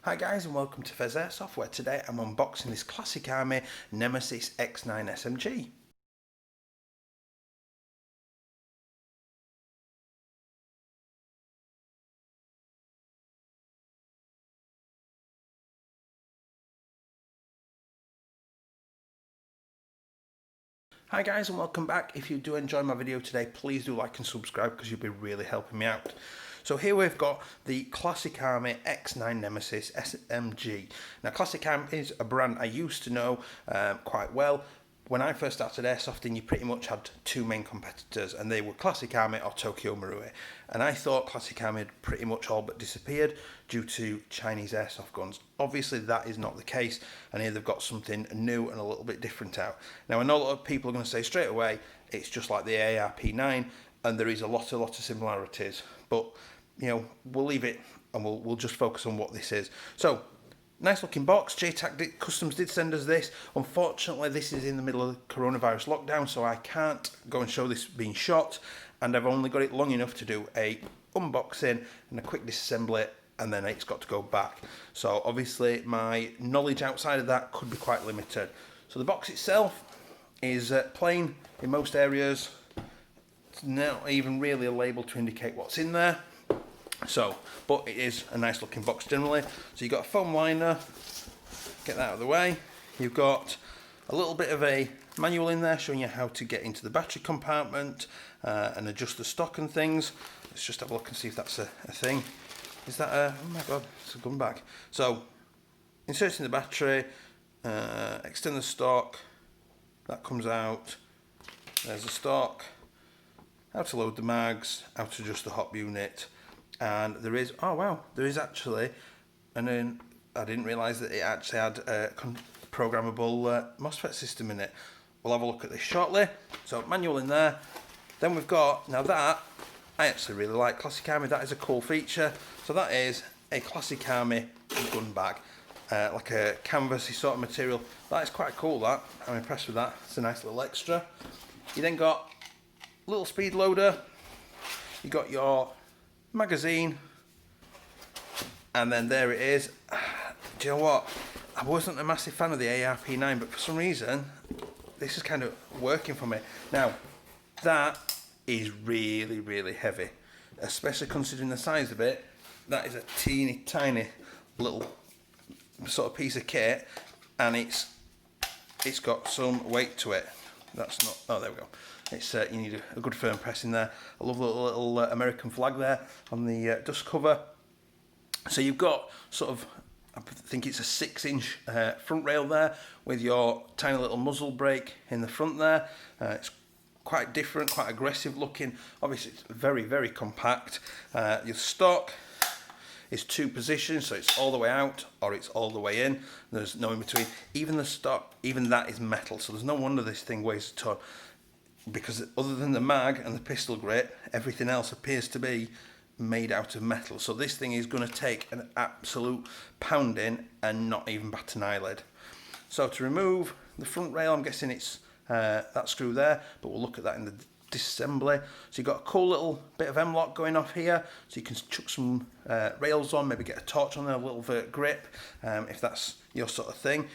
Hi guys and welcome to Pheas Airsoft, where today I'm unboxing this classic army Nemesis X9 SMG. Hi guys and welcome back. If you do enjoy my video today, please do like and subscribe because you'll be really helping me out. So here we've got the Classic Army X9 Nemesis SMG. Now Classic Army is a brand I used to know quite well. When I first started airsofting, you pretty much had two main competitors, and they were Classic Army or Tokyo Marui. And I thought Classic Army had pretty much all but disappeared due to Chinese airsoft guns. Obviously, that is not the case, and here they've got something new and a little bit different out. Now, I know a lot of people are going to say straight away, it's just like the ARP9, and there is a lot of similarities. But, you know, we'll leave it, and we'll just focus on what this is. So, nice looking box. JTAC Customs did send us this. Unfortunately, this is in the middle of the coronavirus lockdown, so I can't go and show this being shot, and I've only got it long enough to do a unboxing and a quick disassembly, and then it's got to go back. So obviously my knowledge outside of that could be quite limited. So the box itself is plain in most areas. It's not even really a label to indicate what's in there. So, but it is a nice looking box generally. So you've got a foam liner, get that out of the way. You've got a little bit of a manual in there showing you how to get into the battery compartment and adjust the stock and things. Let's just have a look and see if that's a thing. Is that a, oh my god, it's a gun bag. So, inserting the battery, extend the stock, that comes out. There's the stock, how to load the mags, how to adjust the hop unit. And there is, oh wow, there is actually, and then I didn't realise that it actually had a programmable MOSFET system in it. We'll have a look at this shortly. So manual in there. Then we've got, now that, I actually really like Classic Army, that is a cool feature. So that is a Classic Army gun bag, like a canvasy sort of material. That is quite cool, that. I'm impressed with that. It's a nice little extra. You then got a little speed loader. You got your magazine, and then there it is. Do you know what? I wasn't a massive fan of the ARP9, but for some reason this is kind of working for me. Now that is really heavy, especially considering the size of it. That is a teeny tiny little sort of piece of kit, and it's got some weight to it. That's not, oh there we go. It's you need a good firm press in there. I love the little American flag there on the dust cover. So you've got sort of, I think it's a 6-inch front rail there with your tiny little muzzle brake in the front there. It's quite different, quite aggressive looking. Obviously it's very compact. Your stock is 2 positions, so it's all the way out or it's all the way in. There's no in between. Even the stock, even that is metal, so there's no wonder this thing weighs a ton. Because other than the mag and the pistol grip, everything else appears to be made out of metal. So this thing is going to take an absolute pounding and not even bat an eyelid. So to remove the front rail, I'm guessing it's that screw there, but we'll look at that in the disassembly. So you've got a cool little bit of M-lock going off here, so you can chuck some rails on, maybe get a torch on there, a little vert grip, if that's your sort of thing.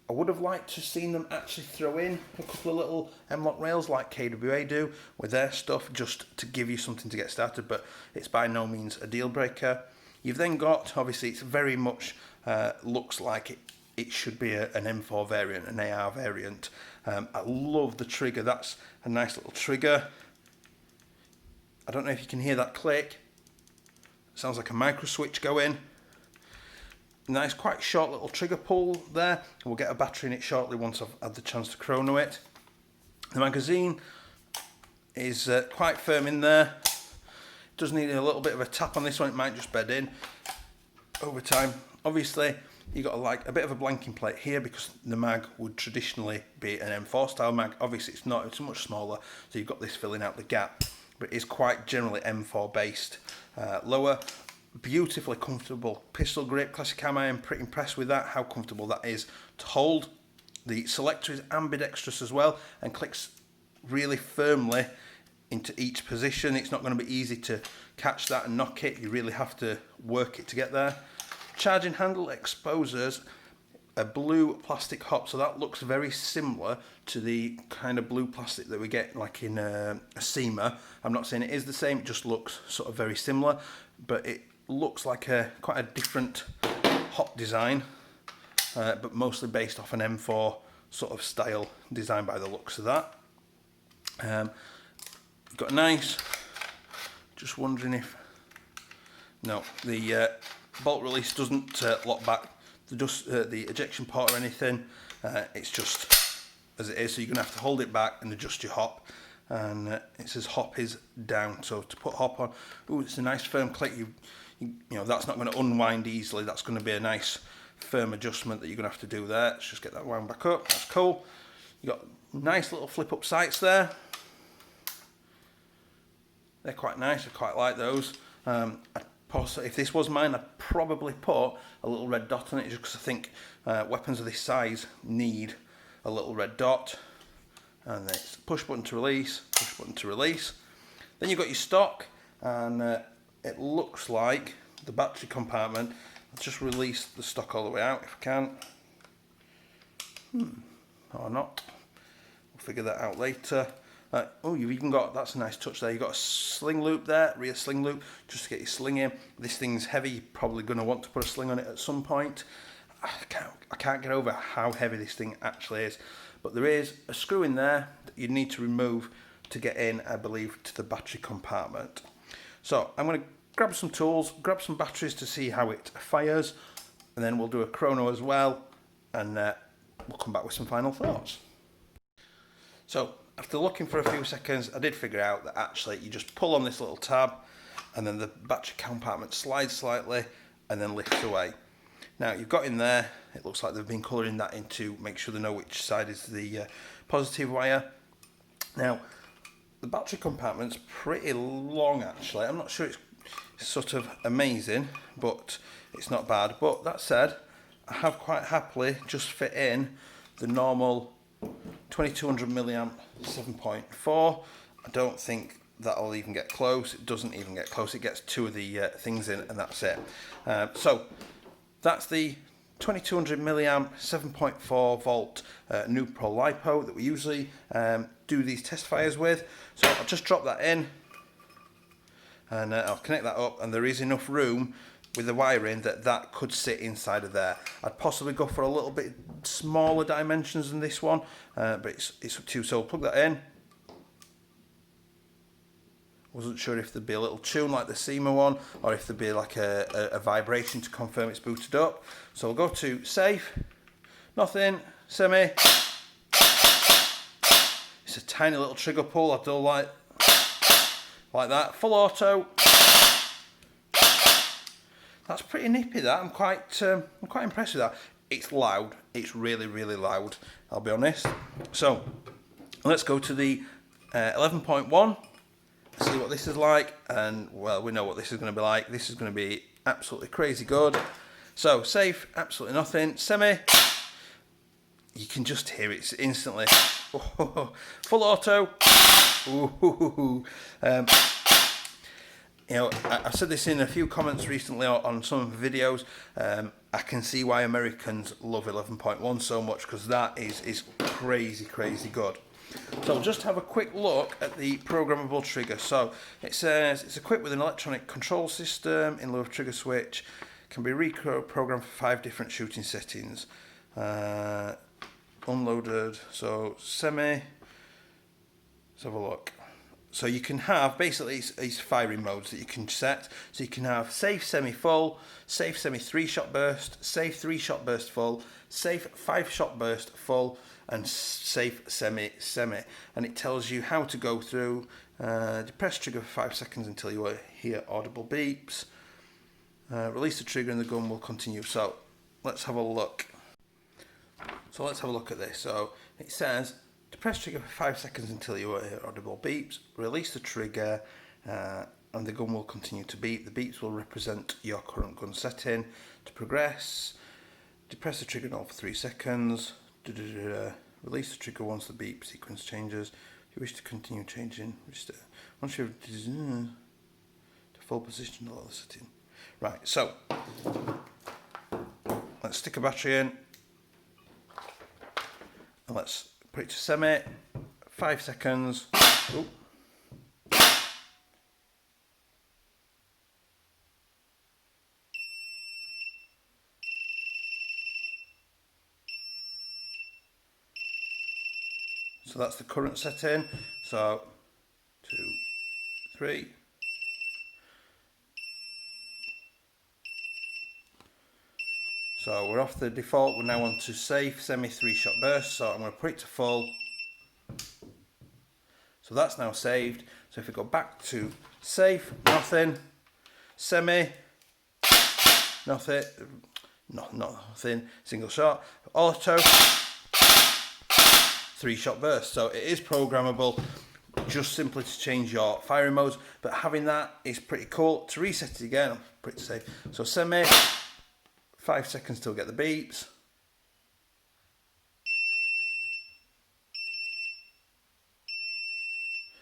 I would have liked to have seen them actually throw in a couple of little M-lock rails like KWA do with their stuff, just to give you something to get started, but it's by no means a deal breaker. You've then got, obviously it's very much looks like it should be an M4 variant, an AR variant. I love the trigger, that's a nice little trigger. I don't know if you can hear that click. It sounds like a micro switch going. Nice, quite short little trigger pull there. We'll get a battery in it shortly once I've had the chance to chrono it. The magazine is quite firm in there. It does need a little bit of a tap on this one, it might just bed in over time. Obviously, you've got a bit of a blanking plate here because the mag would traditionally be an M4 style mag. Obviously it's not, it's much smaller, so you've got this filling out the gap, but it is quite generally M4 based. Lower, beautifully comfortable pistol grip. Classic Army, I am pretty impressed with that, how comfortable that is to hold. The selector is ambidextrous as well and clicks really firmly into each position. It's not going to be easy to catch that and knock it, you really have to work it to get there. Charging handle exposes a blue plastic hop, so that looks very similar to the kind of blue plastic that we get like in a SEMA. I'm not saying it is the same, it just looks sort of very similar, but it looks like quite a different hop design, but mostly based off an M4 sort of style design by the looks of that. Got a nice, just wondering if, no, the bolt release doesn't lock back the ejection port or anything. It's just as it is, so you're going to have to hold it back and adjust your hop. And it says hop is down, so to put hop on, ooh, it's a nice firm click. You know, that's not going to unwind easily. That's going to be a nice firm adjustment that you're going to have to do there. Let's just get that wound back up. That's cool. You got nice little flip up sights they're quite nice. I quite like those. If this was mine, I'd probably put a little red dot on it, just because I think weapons of this size need a little red dot. And then it's push button to release, push button to release. Then you've got your stock, and it looks like the battery compartment. I'll just release the stock all the way out if I can. Or not. We'll figure that out later. Oh, you've even got, that's a nice touch there, you've got a sling loop there, rear sling loop, just to get your sling in. This thing's heavy, you're probably going to want to put a sling on it at some point. I can't get over how heavy this thing actually is. But there is a screw in there that you need to remove to get in, I believe, to the battery compartment. So I'm going to grab some tools, grab some batteries to see how it fires, and then we'll do a chrono as well, and we'll come back with some final thoughts. So after looking for a few seconds, I did figure out that actually you just pull on this little tab, and then the battery compartment slides slightly and then lifts away. Now you've got in there, it looks like they've been colouring that in to make sure they know which side is the positive wire. Now the battery compartment's pretty long actually. I'm not sure it's sort of amazing, but it's not bad. But that said, I have quite happily just fit in the normal 2200 milliamp 7.4. I don't think that'll even get close. It doesn't even get close. It gets two of the things in, and that's it. So that's the 2200 milliamp 7.4 volt Neutral LiPo that we usually do these test fires with. So I'll just drop that in, and I'll connect that up, and there is enough room with the wiring that could sit inside of there. I'd possibly go for a little bit smaller dimensions than this one, but it's up to you. So I'll plug that in. Wasn't sure if there'd be a little tune like the SEMA one, or if there'd be like a vibration to confirm it's booted up. So we'll go to safe, nothing, semi. It's a tiny little trigger pull. I do like that. Full auto. That's pretty nippy. That I'm quite impressed with that. It's loud. It's really, really loud. I'll be honest. So let's go to the 11.1. See what this is like, and well, we know what this is going to be like. This is going to be absolutely crazy good. So safe, absolutely nothing. Semi, you can just hear it instantly. Full auto. You know, I've said this in a few comments recently on some of the videos. I can see why Americans love 11.1 so much, because that is crazy, crazy good. So just have a quick look at the programmable trigger. So it says it's equipped with an electronic control system in lieu of trigger switch. Can be reprogrammed for 5 different shooting settings. Unloaded. So semi. Let's have a look. So you can have basically these firing modes that you can set. So you can have safe semi full, safe semi 3-shot burst, safe 3-shot burst full, safe 5-shot burst full, and safe semi, and it tells you how to go through. Depress trigger for 5 seconds until you hear audible beeps. Release the trigger and the gun will continue. So let's have a look. So let's have a look at this. So it says depress trigger for 5 seconds until you hear audible beeps. Release the trigger and the gun will continue to beep. The beeps will represent your current gun setting. To progress, depress the trigger and hold for 3 seconds. Release the trigger once the beep sequence changes. If you wish to continue changing, once you've to full position, allow the setting. Right, so let's stick a battery in, and let's put it to semi, 5 seconds. Ooh. So that's the current setting. So 2, 3. So we're off the default, we're now on to safe semi 3-shot burst. So I'm going to put it to full. So that's now saved. So if we go back to safe, nothing, semi, nothing, nothing, single shot, auto, 3-shot burst. So it is programmable, just simply to change your firing modes, but having that is pretty cool. To reset it again, I'm pretty safe. So semi, 5 seconds till get the beeps.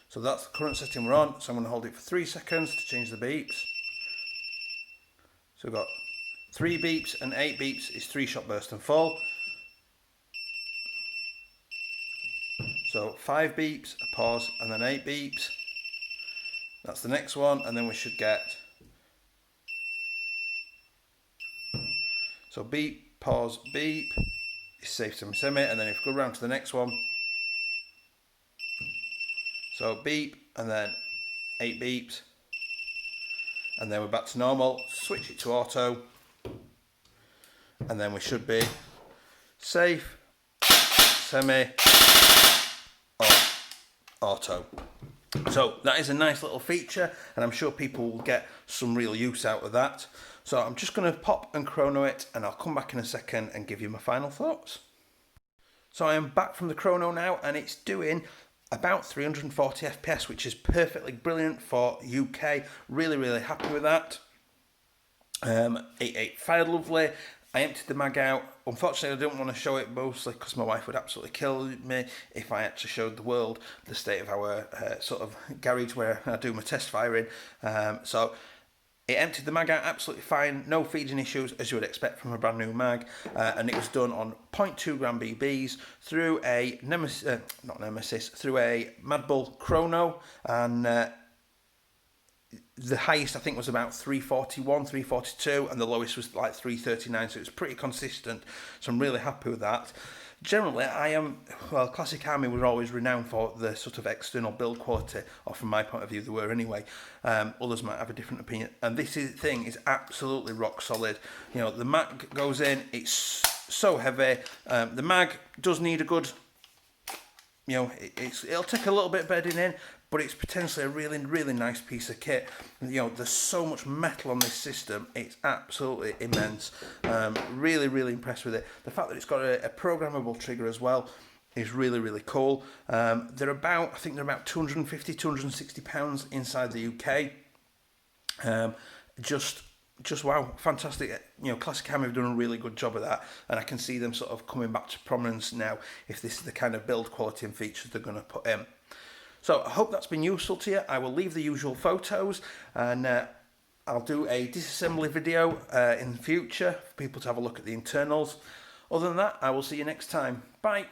So that's the current setting we're on. So I'm going to hold it for 3 seconds to change the beeps. So we've got 3 beeps and 8 beeps is 3-shot burst and full. So 5 beeps, a pause, and then 8 beeps. That's the next one, and then we should get, so beep, pause, beep, is safe semi, and then if we go round to the next one, so beep, and then 8 beeps, and then we're back to normal, switch it to auto, and then we should be safe, semi, auto. So that is a nice little feature, and I'm sure people will get some real use out of that. So I'm just going to pop and chrono it, and I'll come back in a second and give you my final thoughts. So I am back from the chrono now, and it's doing about 340 FPS, which is perfectly brilliant for UK. Really happy with that. It fired lovely. I emptied the mag out. Unfortunately, I didn't want to show it mostly because my wife would absolutely kill me if I actually showed the world the state of our sort of garage where I do my test firing. So it emptied the mag out absolutely fine, no feeding issues as you would expect from a brand new mag, and it was done on 0.2 gram BBs through a through a Mad Bull Chrono, and the highest I think was about 341, 342, and the lowest was like 339, so it was pretty consistent, so I'm really happy with that. Generally, Classic Army were always renowned for the sort of external build quality, or from my point of view they were anyway. Others might have a different opinion, and this thing is absolutely rock solid. You know, the mag goes in, it's so heavy. The mag does need a good, you know, it'll take a little bit of bedding in, but it's potentially a really nice piece of kit. You know, there's so much metal on this system, it's absolutely immense. Really impressed with it. The fact that it's got a programmable trigger as well is really cool. They're about, I think they're about 250, 260 pounds inside the UK. Just wow, fantastic. You know, Classic Army have done a really good job of that, and I can see them sort of coming back to prominence now if this is the kind of build quality and features they're going to put in. So I hope that's been useful to you. I will leave the usual photos, and I'll do a disassembly video in the future for people to have a look at the internals. Other than that, I will see you next time. Bye.